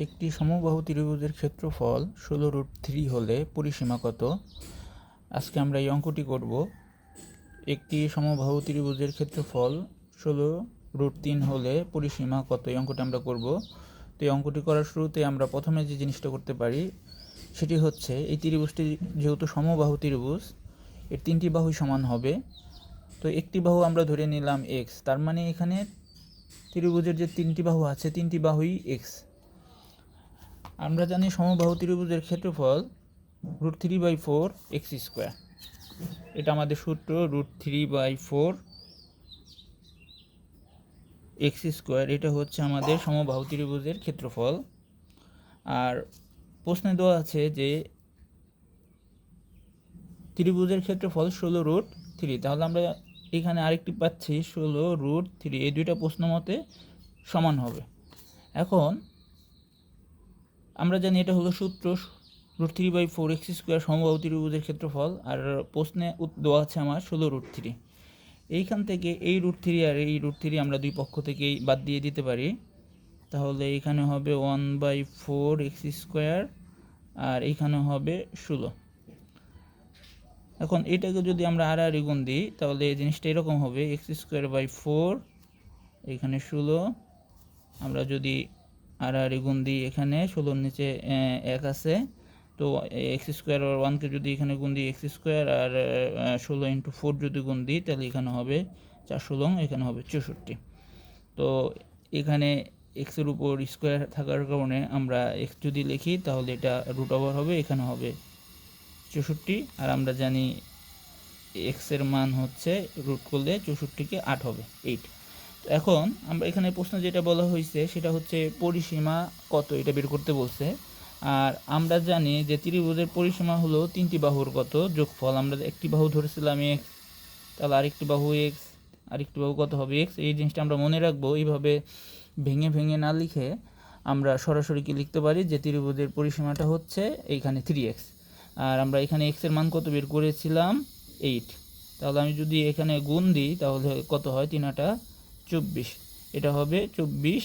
একটি সমবাহু ত্রিভুজের ক্ষেত্রফল 16√3 হলে পরিসীমা কত? আজকে আমরা এই অঙ্কটি করব। একটি সমবাহু ত্রিভুজের ক্ষেত্রফল 16√3 হলে পরিসীমা কত, এই অঙ্কটি আমরা করব। তো এই অঙ্কটি করার শুরুতে আমরা প্রথমে যে জিনিসটা করতে পারি সেটি হচ্ছে, এই ত্রিভুজটি যেহেতু সমবাহু ত্রিভুজ, এর তিনটি বাহুই সমান হবে। তো একটি বাহু আমরা ধরে নিলাম এক্স, তার মানে এখানে ত্রিভুজের যে তিনটি বাহু আছে তিনটি বাহুই এক্স। আমরা জানি সমবাহু ত্রিভুজের ক্ষেত্রফল √3/4 এক্স স্কোয়ার। এটা আমাদের সূত্র, √3/4 এক্স স্কোয়ার। এটা হচ্ছে আমাদের সমবাহু ত্রিভুজের ক্ষেত্রফল। আর প্রশ্নে দেওয়া আছে যে ত্রিভুজের ক্ষেত্রফল 16√3, তাহলে আমরা এখানে আরেকটি পাচ্ছি 16√3, এই দুইটা প্রশ্ন মতে সমান হবে। এখন আমরা জানি এটা হলো সূত্র, √3/4 এক্স স্কোয়ার সমবাহু ত্রিভুজের ক্ষেত্রফল। আর প্রশ্নে দেওয়া আছে আমার 16√3। এইখান থেকে এই √3 আর এই √3 আমরা দুই পক্ষ থেকেই বাদ দিয়ে দিতে পারি। তাহলে এখানে হবে 1/4 এক্স স্কোয়ার আর এইখানে হবে 16। এখন এটাকে যদি আমরা আর গুণ দিই তাহলে এই জিনিসটা এরকম হবে, x²/4 এখানে 16। আমরা যদি আর গুণ দিই, এখানে 16-র নিচে 1 আছে, তো x² আর 1কে যদি এখানে গুণ দিই x² আর 16 × 4 যদি গুণ দিই তাহলে এখানে হবে 416, এখানে হবে 64। তো এখানে এক্সের উপর স্কোয়ার থাকার কারণে আমরা এক্স যদি লিখি তাহলে এটা √ওভার হবে, এখানে হবে 64। আর আমরা জানি এক্সের মান হচ্ছে রুট করলে 64কে 8 হবে, 8। তো এখন আমরা এখানে প্রশ্ন যেটা বলা হয়েছে সেটা হচ্ছে পরিসীমা কত, এটা বের করতে বলছে। আর আমরা জানি যে ত্রিভুজের পরিসীমা হলো তিনটি বাহুর কত যোগফল। আমরা একটি বাহু ধরেছিলাম এক্স, তাহলে আরেকটি বাহু এক্স, আরেকটি বাহু কত হবে এক্স। এই জিনিসটা আমরা মনে রাখবো। এইভাবে ভেঙে ভেঙে না লিখে আমরা সরাসরি কি লিখতে পারি যে ত্রিভুজের পরিসীমাটা হচ্ছে এইখানে 3x। আর আমরা এখানে এক্সের মান কত বের করেছিলাম 8। তাহলে আমি যদি এখানে গুণ দিই তাহলে কত হয়, 3 × 8 = 24। এটা হবে 24।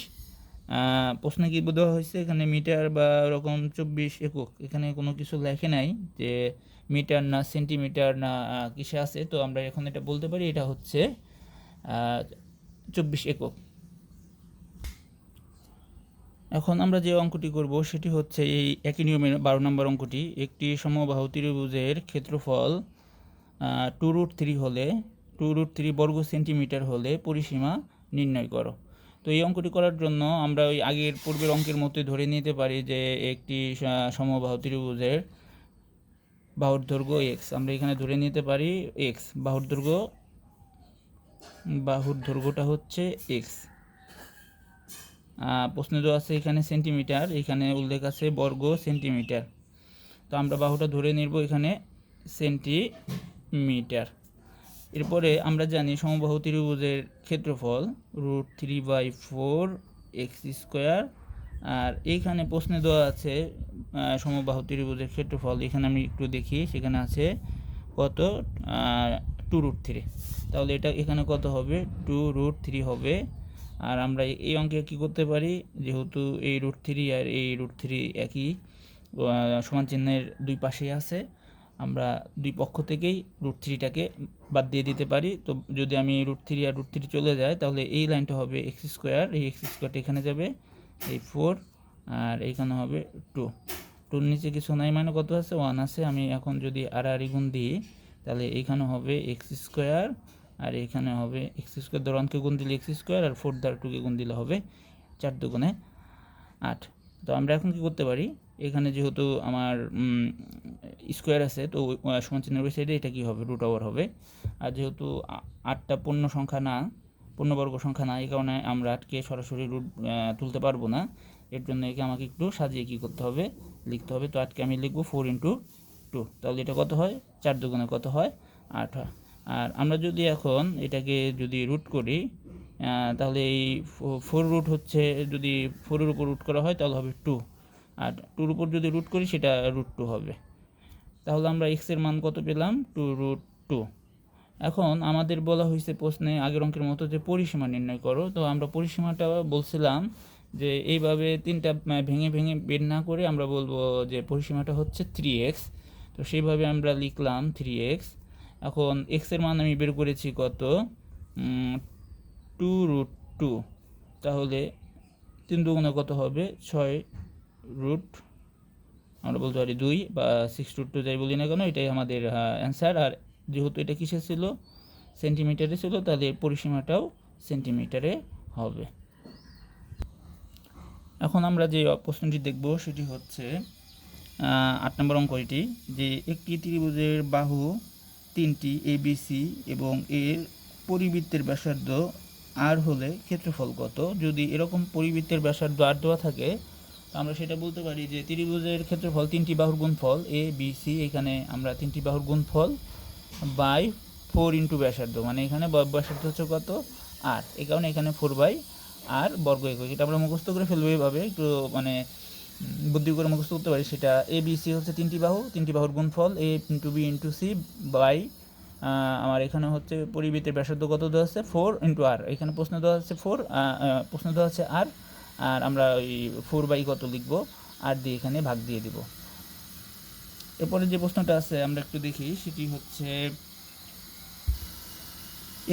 প্রশ্নে কি দেওয়া হয়েছে এখানে মিটার বা এরকম 24 একক, এখানে কোনো কিছু লেখে নাই যে মিটার না সেন্টিমিটার না কিসে আছে। তো আমরা এখন এটা বলতে পারি এটা হচ্ছে 24 একক। এখন আমরা যে অঙ্কটি করব সেটি হচ্ছে এই একই নিয়মের 12 নম্বর অঙ্কটি। একটি সমবাহু ত্রিভুজের ক্ষেত্রফল 2√3 হলে 2√3 বর্গ সেন্টিমিটার হলে পরিসীমা নির্ণয় করো। তো এই অঙ্কটি করার জন্য আমরা ওই আগের পূর্বের অঙ্কের মতোই ধরে নিতে পারি যে একটি সমবাহু ত্রিভুজের বাহুর দৈর্ঘ্য এক্স। আমরা এখানে ধরে নিতে পারি এক্স, বাহুর দৈর্ঘ্যটা হচ্ছে এক্স। প্রশ্ন দেওয়া আছে এখানে সেন্টিমিটার, এখানে উল্লেখ আছে বর্গ সেন্টিমিটার। তো আমরা বাহুটা ধরে নেব এখানে সেন্টিমিটার। এরপরে আমরা জানি সমবাহু ত্রিভুজের ক্ষেত্রফল √3/4 এক্স স্কোয়ার। আর এইখানে প্রশ্নে দেওয়া আছে সমবাহু ত্রিভুজের ক্ষেত্রফল। এখানে আমি একটু দেখি, সেখানে আছে কত 2√3। তাহলে এটা এখানে কত হবে 2√3 হবে। আর আমরা এই অঙ্কে কী করতে পারি, যেহেতু এই √3 আর এই √3 একই সমান চিহ্নের দুই পাশেই আছে, আমরা দুই পক্ষ থেকেই √3টাকে বাদ দিয়ে দিতে পারি। তো যদি আমি √3 আর √3 চলে যায় তাহলে এই লাইনটা হবে x², এই x² এখানে যাবে, এই 4 আর এইখানে হবে 2। 2-র নিচে কিছু নাই মানে কত আছে 1 আছে। আমি এখন যদি আর গুণ দিই তাহলে এইখানে হবে x² আর এখানে হবে x² দ্বারা 1কে গুণ দিলে x² আর 4 দ্বারা 2কে গুণ দিলে হবে 4 × 2 = 8। তো আমরা এখন কি করতে পারি, এখানে যেহেতু আমার স্কোয়ার আছে তো সমান চিহ্নের ওই সাইডে এটা কি হবে √ওভার হবে। আর যেহেতু 8টা পূর্ণ সংখ্যা না, পূর্ণবর্গ সংখ্যা না, এই কারণে আমরা 8কে সরাসরি রুট তুলতে পারবো না। এর জন্য একে আমাকে একটু সাজিয়ে কী করতে হবে, লিখতে হবে। তো 8কে আমি লিখবো 4 × 2। তাহলে এটা কত হয় 4 × 2 = কত হয় 8 হয়। আর আমরা যদি এখন এটাকে যদি রুট করি তাহলে এই 4 রুট হচ্ছে, যদি 4-এর উপর রুট করা হয় তাহলে হবে 2, আর 2-র উপর যদি রুট করি সেটা √2 হবে। তাহলে আমরা এক্সের মান কত পেলাম 2√2। এখন আমাদের বলা হয়েছে প্রশ্নে আগের অঙ্কের মতো যে পরিসীমা নির্ণয় করো। তো আমরা পরিসীমাটা বলছিলাম যে এইভাবে তিনটা ভেঙে ভেঙে বের না করে আমরা বলবো যে পরিসীমাটা হচ্ছে 3x। তো সেইভাবে আমরা লিখলাম 3x। এখন এক্সের মান আমি বের করেছি কত, 2√2। তাহলে 3 দুগুণে কত হবে, 6 রুট, আমরা বলতে পারি 2 বা 6√2 যাই বলি না কেন, এটাই আমাদের অ্যান্সার। আর যেহেতু এটা কিসে ছিল, সেন্টিমিটারে ছিল, তাহলে পরিসীমাটাও সেন্টিমিটারে হবে। এখন আমরা যে প্রশ্নটি দেখব সেটি হচ্ছে 8 নম্বর অঙ্ক এটি, যে একটি ত্রিভুজের বাহু 3টি ABC এবং এর পরিবৃত্তের ব্যাসার্ধ আর হলে ক্ষেত্রফল কত। যদি এরকম পরিবৃত্তের ব্যাসার্ধ আর দেওয়া থাকে, আমরা সেটা বলতে পারি যে ত্রিভুজের ক্ষেত্রফল 3টি বাহুর গুণফল ABC, এখানে আমরা 3টি বাহুর গুণফল বাই 4 ইন্টু ব্যাসার্ধ, মানে এখানে ব্যাসার্ধ হচ্ছে কত, আর এই কারণে এখানে 4 আর বর্গ একক। এটা আমরা মুখস্থ করে ফেলবো, এইভাবে একটু মানে বুদ্ধি করে মুখস্থ করতে পারি। সেটা ABC হচ্ছে 3টি বাহুর গুণফল A into B into C by, আমার এখানে হচ্ছে পরিবৃত্তের ব্যাসার্ধ কত দেওয়া আছে, 4 ইন্টু আর, এখানে প্রশ্ন দেওয়া আছে 4, প্রশ্ন দেওয়া আছে আর, আর আমরা ওই 4 কত লিখব, আর দিয়ে এখানে ভাগ দিয়ে দিব। এরপরে যে প্রশ্নটা আছে আমরা একটু দেখি, সেটি হচ্ছে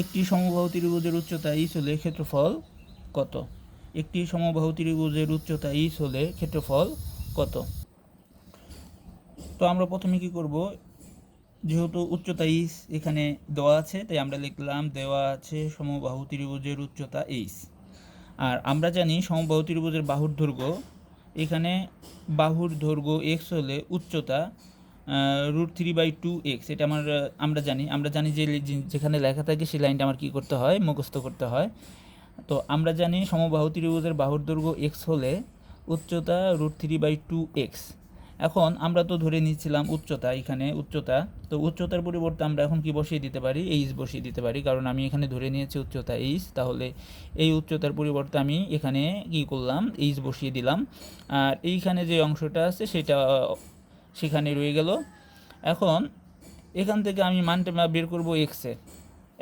একটি সমবাহু ত্রিভুজের উচ্চতা ইস হলে ক্ষেত্রফল কত। একটি সমবাহু ত্রিভুজের উচ্চতা ইস হলে ক্ষেত্রফল কত। তো আমরা প্রথমে কি করব, যেহেতু উচ্চতা ইস এখানে দেওয়া আছে, তাই আমরা লিখলাম দেওয়া আছে সমবাহু ত্রিভুজের উচ্চতা ইস। আর আমরা জানি সমবাহু ত্রিভুজের বাহুর দৈর্ঘ্য, এখানে বাহুর দৈর্ঘ্য এক্স হলে উচ্চতা √3/2x, এটা আমরা জানি যে যেখানে লেখা থাকে সেই লাইনটা আমার কী করতে হয়, মুখস্থ করতে হয়। তো আমরা জানি সমবাহু ত্রিভুজের বাহুর দৈর্ঘ্য এক্স হলে উচ্চতা √3/2x। এখন আমরা তো ধরে নিচ্ছিলাম উচ্চতা, এখানে উচ্চতা, তো উচ্চতার পরিবর্তে আমরা এখন কি বসিয়ে দিতে পারি, এইচ বসিয়ে দিতে পারি, কারণ আমি এখানে ধরে নিয়েছি উচ্চতা এইচ। তাহলে এই উচ্চতার পরিবর্তে আমি এখানে কি করলাম, এইচ বসিয়ে দিলাম। আর এইখানে যে অংশটা আছে সেটা সেখানে রয়ে গেল। এখন এখান থেকে আমি মানটা বের করব এক্সের,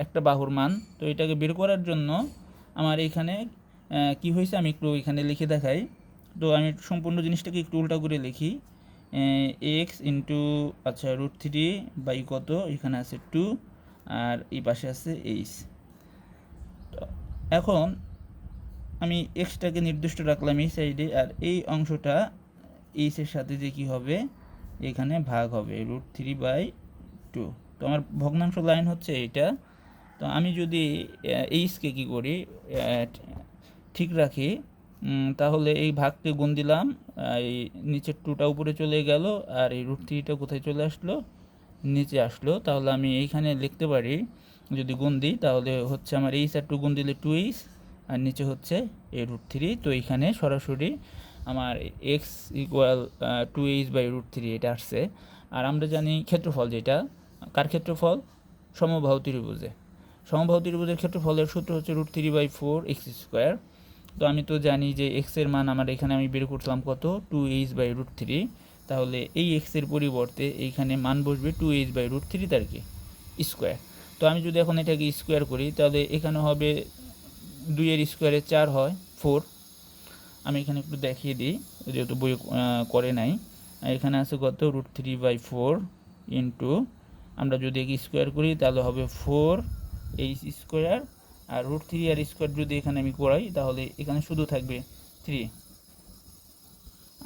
একটা বাহুর মান। তো এটাকে বের করার জন্য আমার এখানে কি হয়েছে আমি একটু এখানে লিখে দেখাই। তো আমি সম্পূর্ণ জিনিসটাকে একটু উল্টা করে লিখি, এক্স ইন্টু আচ্ছা √3 কত, এখানে আছে 2 আর এই পাশে আছে এইচ। তো এখন আমি এক্সটাকে নির্দিষ্ট রাখলাম এই সাইডে, আর এই অংশটা এইচের সাথে যে কি হবে, এখানে ভাগ হবে √3/2। তো আমার ভগ্নাংশ লাইন হচ্ছে এইটা। তো আমি যদি এইচকে কী করি, ঠিক রাখি, তাহলে এই ভাগকে গুণ দিলাম, এই নিচের 2টা উপরে চলে গেল, আর এই √3টা কোথায় চলে আসলো, নিচে আসলো। তাহলে আমি এইখানে লিখতে পারি, যদি গুণ দিই তাহলে হচ্ছে আমার এইচ আর 2 গুণ দিলে 2h, আর নিচে হচ্ছে এই √3। তো এইখানে সরাসরি আমার এক্স ইকুয়াল 2h/√3 এটা আসছে। আর আমরা জানি ক্ষেত্রফল, যেটা কার ক্ষেত্রফল, সমবাহু ত্রিভুজের ক্ষেত্রফলের সূত্র হচ্ছে √3/4x²। তো আমি তো জানি যে এক্সের মান আমার এখানে আমি বের করলাম কত, 2h/√3। তাহলে এই এক্সের পরিবর্তে এইখানে মান বসবে 2h/√3 তার কি স্কোয়ার। তো আমি যদি এখন এটাকে স্কোয়ার করি, তাহলে এখানে হবে 2 এর স্কোয়ারে 4 হয় 4। আমি এখানে একটু দেখিয়ে দিই, যেহেতু বই করে নাই। এখানে আছে কত, √3/4 ইন্টু, আমরা যদি স্কোয়ার করি তাহলে হবে 4h², আর √3 আর স্কোয়ার যদি এখানে আমি করাই তাহলে এখানে শুধু থাকবে 3।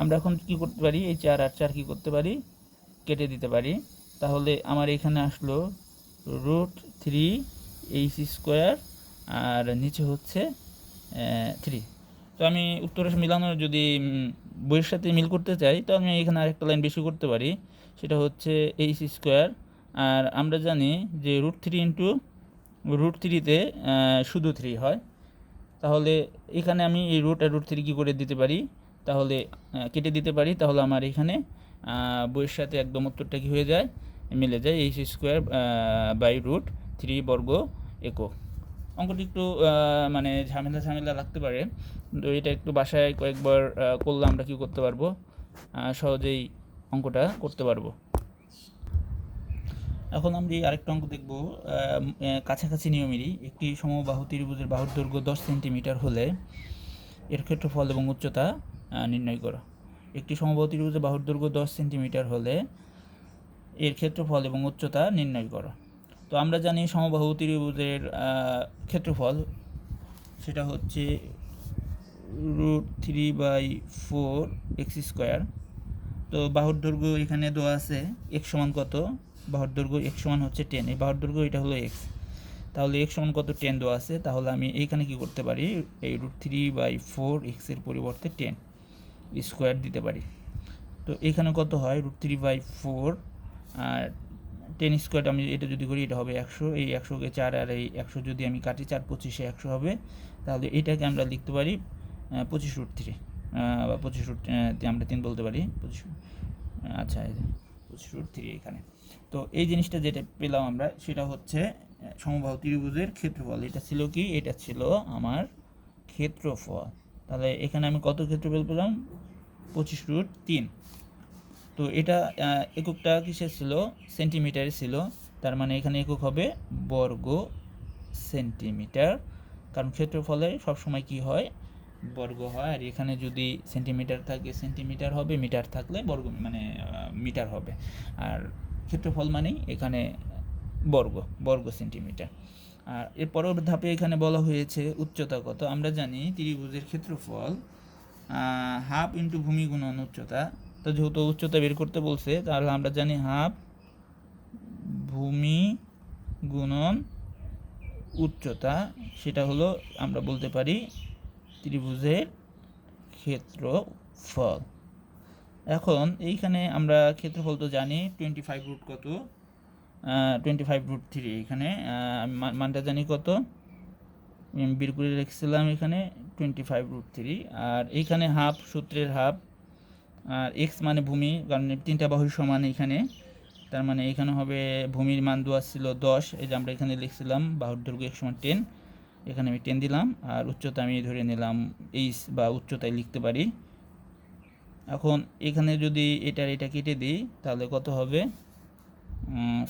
আমরা এখন কি করতে পারি, এই 4 আর 4 কি করতে পারি, কেটে দিতে পারি। তাহলে আমার এখানে আসলো √3h², আর নিচে হচ্ছে 3। তো আমি উত্তরের মিলানোর যদি বইয়ের সাথে মিল করতে চাই, তো আমি এখানে আরেকটা লাইন বেশি করতে পারি, সেটা হচ্ছে h²। আর আমরা জানি যে √3 ইন্টু √3-তে শুধু 3 হয়। তাহলে এখানে আমি এই রুট আর √3 কী করে দিতে পারি, তাহলে কেটে দিতে পারি। তাহলে আমার এখানে বইয়ের সাথে একদম উত্তরটা কী হয়ে যায়, মিলে যায়, h²/√3 বর্গ একক। অঙ্কটি একটু মানে ঝামেলা লাগতে পারে, তো এটা একটু বাসায় কয়েকবার করলে আমরা কী করতে পারবো, সহজেই অঙ্কটা করতে পারবো। এখন আমরা আরেকটা অঙ্ক দেখব, কাছাকাছি নিয়মেরই। একটি সমবাহু ত্রিভুজের বাহুর দৈর্ঘ্য 10 সেন্টিমিটার হলে এর ক্ষেত্রফল এবং উচ্চতা নির্ণয় করো। একটি সমবাহু ত্রিভুজের বাহুর দৈর্ঘ্য 10 সেন্টিমিটার হলে এর ক্ষেত্রফল এবং উচ্চতা নির্ণয় করো। তো আমরা জানি সমবাহু ত্রিভুজের ক্ষেত্রফল সেটা হচ্ছে √3/4 x²। তো বাহুর দৈর্ঘ্য এখানে দেওয়া আছে x সমান কত, বাহুর দৈর্ঘ্য x সমান হচ্ছে 10, এই বাহুর দৈর্ঘ্য এটা হলো x, তাহলে x সমান কত 10 দেওয়া আছে, তাহলে আমি এইখানে কি করতে পারি, এই √3/4 x এর পরিবর্তে 10 স্কোয়ার দিতে পারি। তো এখানে কত হয় √3/4 আর 10 স্কোয়ার, আমি এটা যদি করি এটা হবে 100, এই 100কে 4 আর এই 100 যদি আমি কাটি 4 25 100 হবে, তাহলে এটাকে আমরা লিখতে পারি 25√3 বা 25 আমরা 3 বলতে পারি 25। আচ্ছা, এই যে 25√3 এখানে। তো এই জিনিসটা যেটা পেলাম আমরা সেটা হচ্ছে সমবাহু ত্রিভুজের ক্ষেত্রফল। এটা ছিল কি, এটা ছিল আমার ক্ষেত্রফল। তাহলে এখানে আমি কত ক্ষেত্রফল পেলাম, 25√3। তো এটা এককটা কিসের ছিল, সেন্টিমিটারে ছিল, তার মানে এখানে একক হবে বর্গ সেন্টিমিটার, কারণ ক্ষেত্রফলে সবসময় কি হয়, বর্গ হয়, আর এখানে যদি সেন্টিমিটার থাকে সেন্টিমিটার হবে, মিটার থাকলে বর্গ মানে মিটার হবে, আর ক্ষেত্রফল মানেই এখানে বর্গ সেন্টিমিটার। আর এর পরের ধাপে এখানে বলা হয়েছে উচ্চতা কত। আমরা জানি ত্রিভুজের ক্ষেত্রফল হাফ ইন্টু ভূমি গুণন উচ্চতা। তো যেহেতু উচ্চতা বের করতে বলছে, তাহলে আমরা জানি হাফ ভূমি গুণন উচ্চতা, সেটা হলো আমরা বলতে পারি ত্রিভুজের ক্ষেত্রফল। এখন এইখানে আমরা ক্ষেত্রফল তো জানি 25 কত, 25√3। এখানে মানটা জানি কত, বের করে রেখেছিলাম এখানে 25√3। আর এইখানে হাফ, সূত্রের হাফ, আর এক্স মানে ভূমি, কারণ তিনটা বাহুর সমান এখানে, তার মানে এখানে হবে ভূমির মান দেওয়া ছিল 10, এই যে আমরা এখানে লিখছিলাম বাহুর দৈর্ঘ্য x সমান 10, এখানে আমি 10 দিলাম, আর উচ্চতা আমি ধরে নিলাম h বা উচ্চতায় লিখতে পারি। এখন এখানে যদি এটা কেটে দিই তাহলে কত হবে,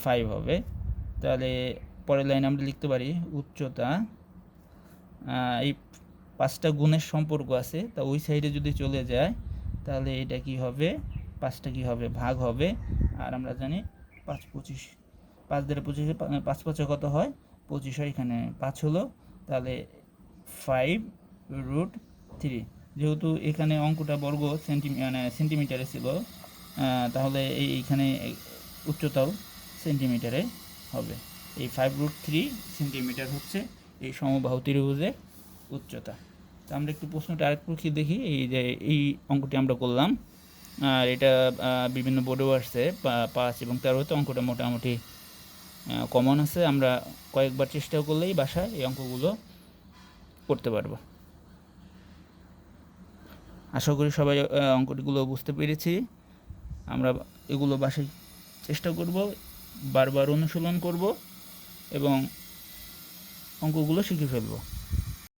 5 হবে। তাহলে পরের লাইন আমরা লিখতে পারি উচ্চতা, এই 5টা গুণের সম্পর্ক আছে, তা ওই সাইডে যদি চলে যায় তাহলে এটা কি হবে, 5টা কি হবে, ভাগ হবে। আর আমরা জানি 5 25, 5 দ্বারা 25, 5 5 কত হয় 25 হয়, এখানে 5 হলো, তাহলে 5√3। যেহেতু এখানে অঙ্কটা বর্গ সেন্টিমিটারে ছিল, তাহলে এইখানে উচ্চতাও সেন্টিমিটারে হবে। এই 5√3 সেন্টিমিটার হচ্ছে এই সমবাহু ত্রিভুজের উচ্চতা। তো আমরা একটু প্রশ্নটা আরেকটু দেখি, এই যে এই অঙ্কটি আমরা করলাম, আর এটা বিভিন্ন বোর্ডেও আসছে, 5 এবং 13তে অঙ্কটা মোটামুটি কমন আছে, আমরা কয়েকবার চেষ্টা করলেই বাসায় এই অঙ্কগুলো করতে পারবো। আশা করি সবাই অঙ্কগুলো বুঝতে পেরেছি। আমরা এগুলো বাসায় চেষ্টা করব, বারবার অনুশীলন করব এবং অঙ্কগুলো শিখে ফেলবো।